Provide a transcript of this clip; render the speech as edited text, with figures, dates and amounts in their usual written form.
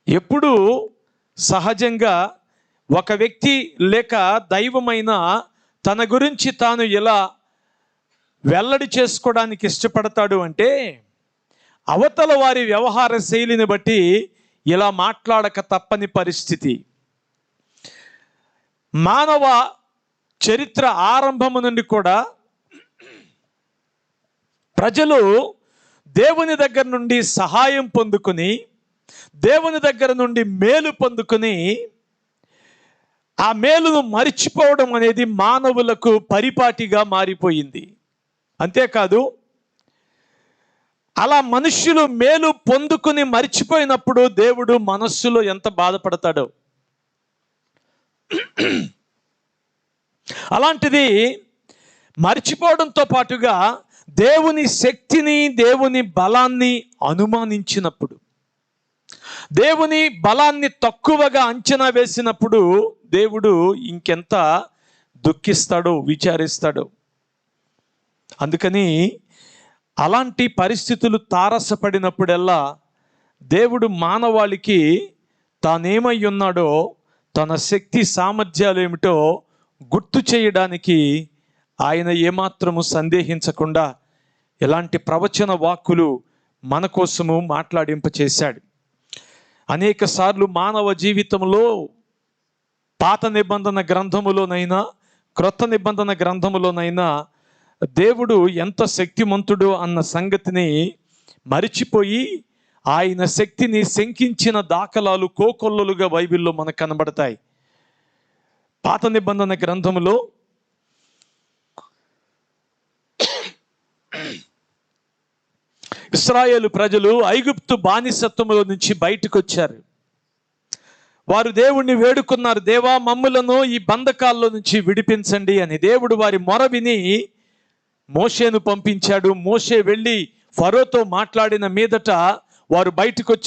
ఎప్పుడు సహజంగా ఒక వ్యక్తి లేక దైవమైన తన గురించి తాను ఎలా వెల్లడి చేసుకోవడానికి ఇష్టపడతాడు అంటే, అవతల వారి వ్యవహార శైలిని బట్టి ఇలా మాట్లాడక తప్పని పరిస్థితి. మానవ చరిత్ర ఆరంభము నుండి కూడా ప్రజలు దేవుని దగ్గర నుండి సహాయం పొందుకుని, దేవుని దగ్గర నుండి మేలు పొందుకుని, ఆ మేలును మరిచిపోవడం అనేది మానవులకు పరిపాటిగా మారిపోయింది. అంతేకాదు, అలా మనుష్యులు మేలు పొందుకుని మరిచిపోయినప్పుడు దేవుడు మనస్సులో ఎంత బాధపడతాడో. అలాంటిది మరిచిపోవడంతో పాటుగా దేవుని శక్తిని, దేవుని బలాన్ని అనుమానించినప్పుడు, దేవుని బలాన్ని తక్కువగా అంచనా వేసినప్పుడు దేవుడు ఇంకెంత దుఃఖిస్తాడో, విచారిస్తాడో. అందుకని అలాంటి పరిస్థితులు తారసపడినప్పుడల్లా దేవుడు మానవాళికి తానేమై ఉన్నాడో, తన శక్తి సామర్థ్యాలు ఏమిటో గుర్తు చేయడానికి ఆయన ఏమాత్రము సందేహించకుండా ఎలాంటి ప్రవచన వాక్కులు మన కోసము మాట్లాడింపచేశాడు. అనేక సార్లు మానవ జీవితంలో పాత నిబంధన గ్రంథములోనైనా క్రొత్త నిబంధన గ్రంథములోనైనా దేవుడు ఎంత శక్తిమంతుడు అన్న సంగతిని మరిచిపోయి ఆయన శక్తిని శంకించిన దాఖలాలు కోకొల్లలుగా బైబిల్లో మనకు కనబడతాయి. పాత నిబంధన గ్రంథములో ఇశ్రాయేలు ప్రజలు ఐగుప్తు బానిసత్వములో నుంచి బయటకు వచ్చారు. వారు దేవుణ్ణి వేడుకున్నారు, దేవా మమ్ములను ఈ బంధకాల్లో నుంచి విడిపించండి అని. దేవుడు వారి మొర విని మోషేను పంపించాడు. మోషే వెళ్ళి ఫరోతో మాట్లాడిన మీదట వారు బయటకు వచ్చి